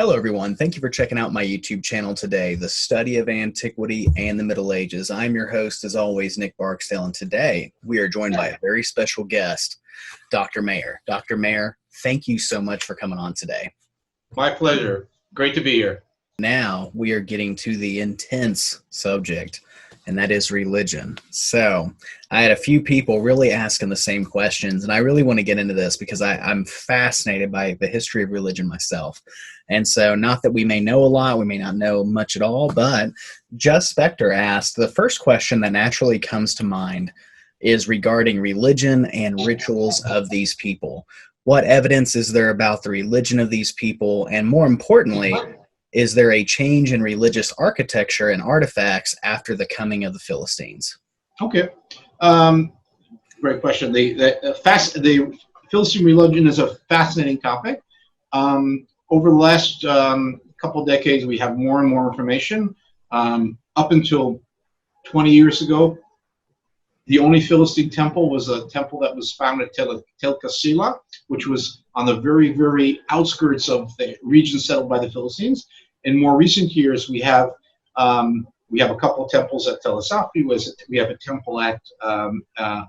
Hello everyone, thank you for checking out my YouTube channel today, The Study of Antiquity and the Middle Ages. I'm your host, as always, Nick Barksdale, and today we are joined by a very special guest, Dr. Maeir. Dr. Maeir, thank you so much for coming on today. My pleasure. Great to be here. Now we are getting to the intense subject, and that is religion. So I had a few people really asking the same questions, and I really want to get into this because I'm fascinated by the history of religion myself. And so not that we may know a lot, we may not know much at all, but Just Spector asked, the first question that naturally comes to mind is regarding religion and rituals of these people. What evidence is there about the religion of these people? And more importantly, is there a change in religious architecture and artifacts after the coming of the Philistines? Okay. Great question. The Philistine religion is a fascinating topic. Over the last couple of decades, we have more and more information. Up until 20 years ago, the only Philistine temple was a temple that was found at Tel Qasila, which was on the very, very outskirts of the region settled by the Philistines. In more recent years, we have a couple of temples at Tel Asafi. We have a temple at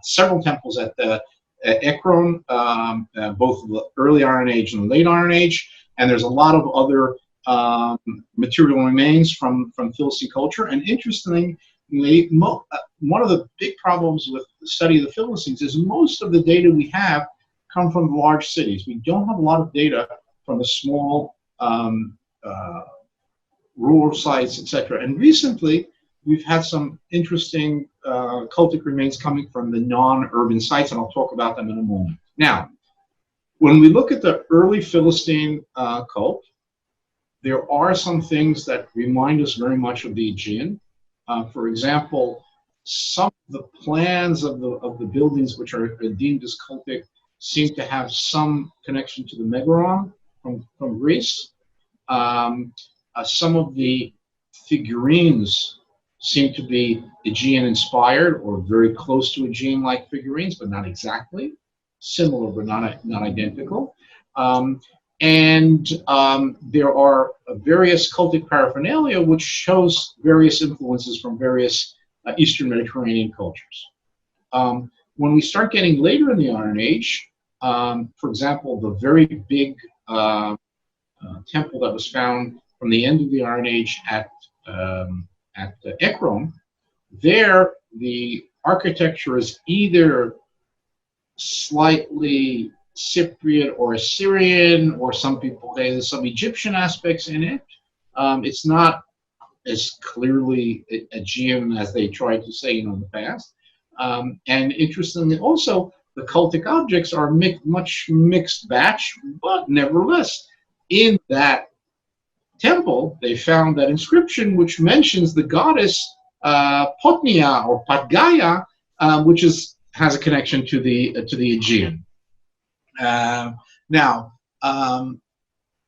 several temples at Ekron, both the early Iron Age and the late Iron Age. And there's a lot of other material remains from Philistine culture. And interestingly, one of the big problems with the study of the Philistines is most of the data we have come from large cities. We don't have a lot of data from the small rural sites, etc. And recently, we've had some interesting cultic remains coming from the non-urban sites, and I'll talk about them in a moment. Now, when we look at the early Philistine cult, there are some things that remind us very much of the Aegean. For example, some of the plans of the buildings which are deemed as cultic seem to have some connection to the Megaron from Greece. Some of the figurines seem to be Aegean-inspired or very close to Aegean-like figurines, but not exactly. Similar, but not identical. And there are various cultic paraphernalia which shows various influences from various Eastern Mediterranean cultures. When we start getting later in the Iron Age, for example, the very big temple that was found from the end of the Iron Age at Ekron, there the architecture is either slightly Cypriot or Assyrian, or some people say there's some Egyptian aspects in it. It's not as clearly Aegean as they tried to say in the past. And interestingly, also, the cultic objects are much mixed batch, but nevertheless, in that temple, they found that inscription which mentions the goddess Potnia or Patgaya, which has a connection to the Aegean. Now,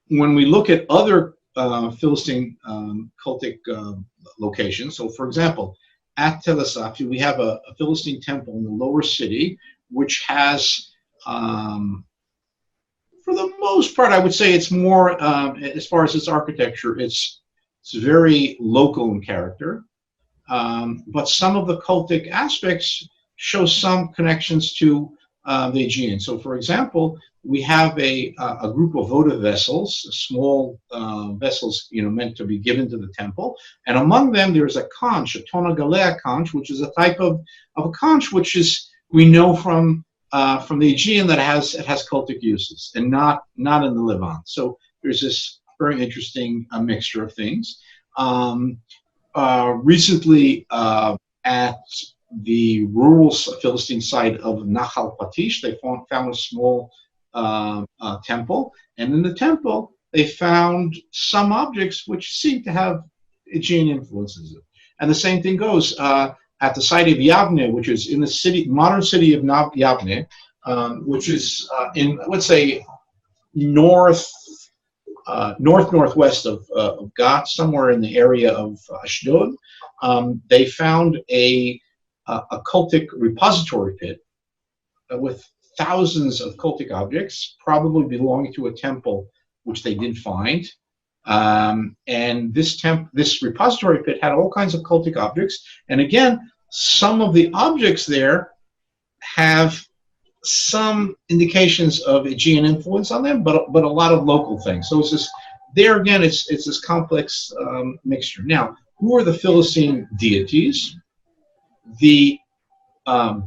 when we look at other Philistine cultic locations, so for example, at Tel Asafi, we have a Philistine temple in the lower city, which has, for the most part, I would say it's more, as far as its architecture, it's very local in character. But some of the cultic aspects show some connections to the Aegean. So, for example, we have a group of votive vessels, small vessels, meant to be given to the temple, and among them there's a conch, a tonagalea conch, which is a type of a conch which we know from the Aegean that it has cultic uses, and not in the Levant. So there's this very interesting mixture of things. Recently, at the rural Philistine site of Nahal Patish, they found a small temple, and in the temple they found some objects which seem to have Aegean influences. And the same thing goes at the site of Yavne, which is in the modern city of Yavne, which is in, let's say, northwest of Gat, somewhere in the area of Ashdod. They found a cultic repository pit with thousands of cultic objects, probably belonging to a temple, which they did find. And this repository pit had all kinds of cultic objects. And again, some of the objects there have some indications of Aegean influence on them, but a lot of local things. So it's this, there again, it's this complex mixture. Now, who are the Philistine deities? The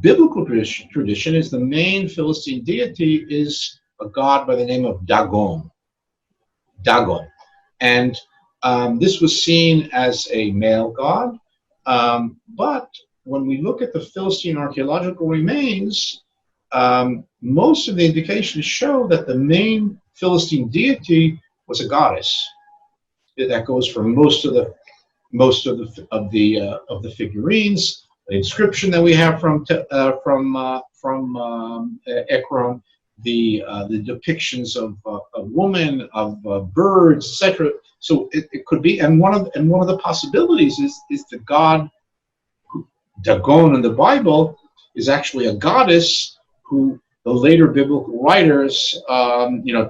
biblical tradition is the main Philistine deity is a god by the name of Dagon. Dagon. And this was seen as a male god. But when we look at the Philistine archaeological remains, most of the indications show that the main Philistine deity was a goddess. That goes for most of the figurines. The inscription that we have from Ekron, the depictions of a woman, of birds, etc. So it could be, and one of the possibilities is the god Dagon in the Bible is actually a goddess who the later biblical writers,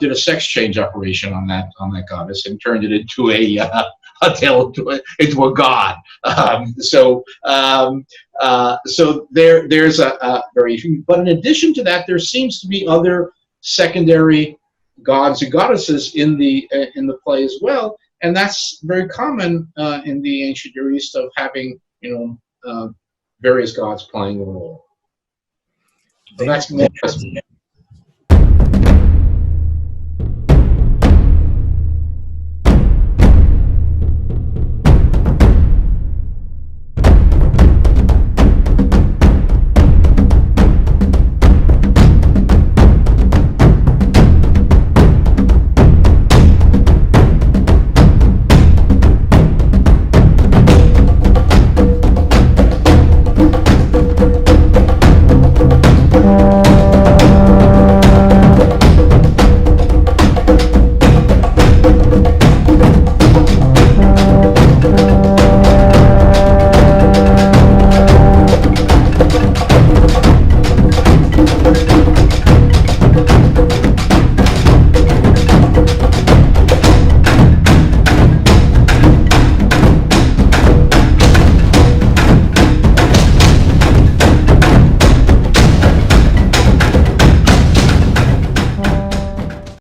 did a sex change operation on that goddess and turned it into into a god. So there's a variation. But in addition to that, there seems to be other secondary gods and goddesses in the play as well, and that's very common in the ancient Near East of having various gods playing a role. So that's more